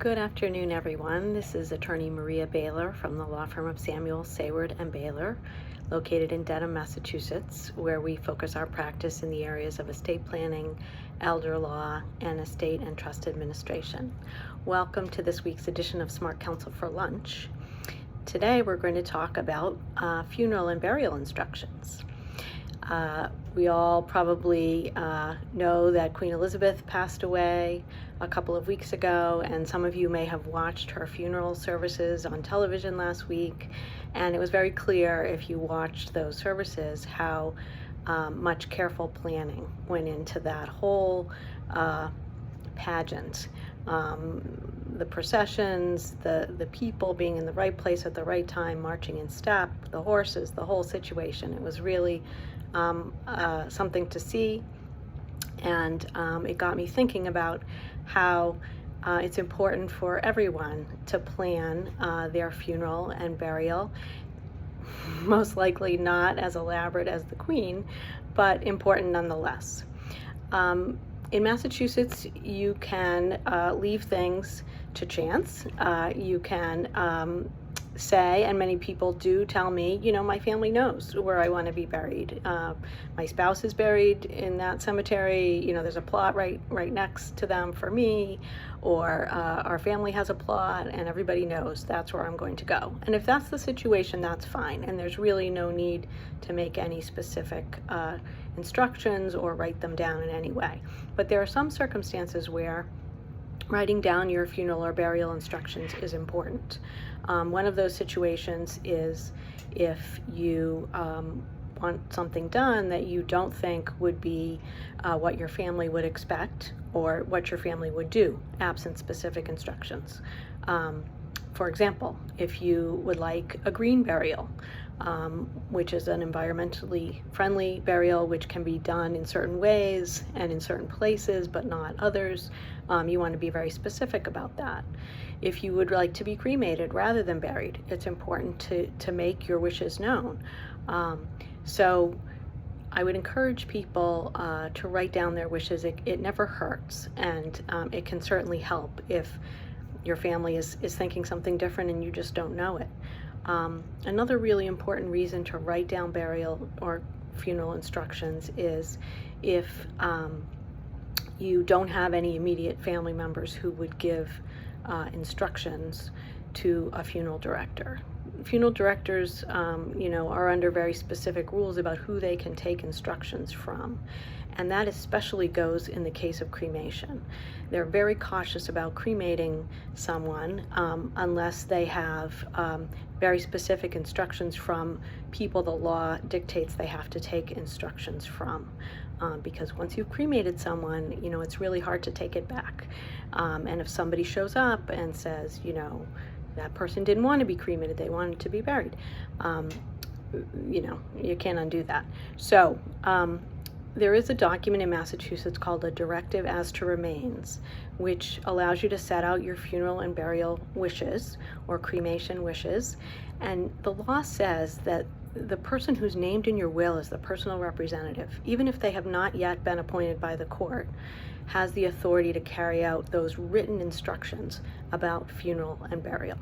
Good afternoon, everyone. This is attorney Maria Baler from the law firm of Samuel, Sayward, and Baler, located in Dedham, Massachusetts, where we focus our practice in the areas of estate planning, elder law, and estate and trust administration. Welcome to this week's edition of Smart Counsel for Lunch. Today we're going to talk about funeral and burial instructions. We all probably know that Queen Elizabeth passed away a couple of weeks ago, and some of you may have watched her funeral services on television last week, and it was very clear if you watched those services how much careful planning went into that whole pageant. The processions, the people being in the right place at the right time, marching in step, the horses, the whole situation. It was really something to see, and it got me thinking about how it's important for everyone to plan their funeral and burial. Most likely not as elaborate as the Queen, but important nonetheless. In Massachusetts, you can leave things to chance. You can say, and many people do tell me, my family knows where I want to be buried. My spouse is buried in that cemetery. There's a plot right next to them for me, or our family has a plot, and everybody knows that's where I'm going to go. And if that's the situation, that's fine, and there's really no need to make any specific instructions or write them down in any way. But there are some circumstances where writing down your funeral or burial instructions is important. One of those situations is if you want something done that you don't think would be what your family would expect or what your family would do, absent specific instructions. For example, if you would like a green burial, which is an environmentally friendly burial, which can be done in certain ways and in certain places, but not others, you want to be very specific about that. If you would like to be cremated rather than buried, it's important to make your wishes known. So I would encourage people to write down their wishes. It never hurts, and it can certainly help if your family is thinking something different and you just don't know it. Another really important reason to write down burial or funeral instructions is if you don't have any immediate family members who would give instructions to a funeral director. Funeral directors, are under very specific rules about who they can take instructions from. And that especially goes in the case of cremation. They're very cautious about cremating someone unless they have very specific instructions from people the law dictates they have to take instructions from. Because once you've cremated someone, it's really hard to take it back. And if somebody shows up and says, that person didn't want to be cremated, they wanted to be buried, you can't undo that. So there is a document in Massachusetts called a Directive as to Remains, which allows you to set out your funeral and burial wishes or cremation wishes. And the law says that the person who's named in your will as the personal representative, even if they have not yet been appointed by the court, has the authority to carry out those written instructions about funeral and burial.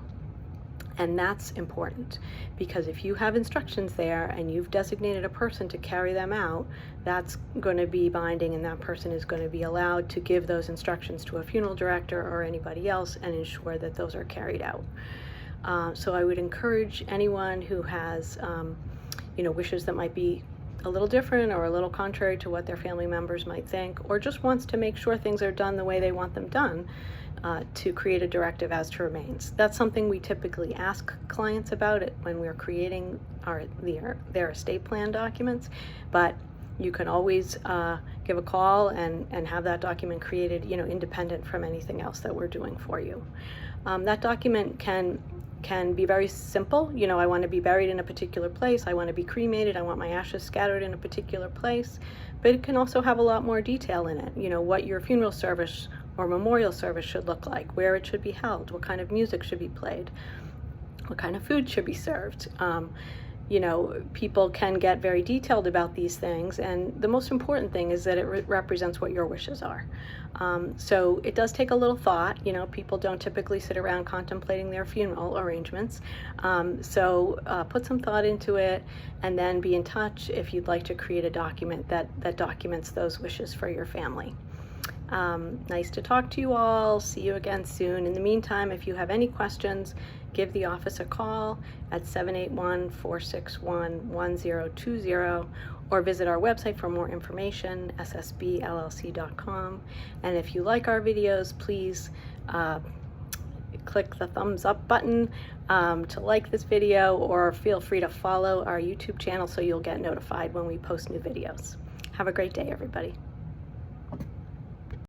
And that's important, because if you have instructions there and you've designated a person to carry them out, that's going to be binding, and that person is going to be allowed to give those instructions to a funeral director or anybody else and ensure that those are carried out. So I would encourage anyone who has wishes that might be a little different or a little contrary to what their family members might think, or just wants to make sure things are done the way they want them done, to create a directive as to remains. That's something we typically ask clients about it when we're creating their estate plan documents, but you can always give a call and have that document created, independent from anything else that we're doing for you. That document can be very simple. I want to be buried in a particular place, I want to be cremated, I want my ashes scattered in a particular place, but it can also have a lot more detail in it. What your funeral service or memorial service should look like, where it should be held, what kind of music should be played, what kind of food should be served. people can get very detailed about these things, and the most important thing is that it represents what your wishes are. So it does take a little thought. People don't typically sit around contemplating their funeral arrangements. So put some thought into it, and then be in touch if you'd like to create a document that documents those wishes for your family. Nice to talk to you all. See you again soon. In the meantime, if you have any questions, give the office a call at 781-461-1020, or visit our website for more information, ssbllc.com. And if you like our videos, please click the thumbs up button to like this video, or feel free to follow our YouTube channel so you'll get notified when we post new videos. Have a great day, everybody.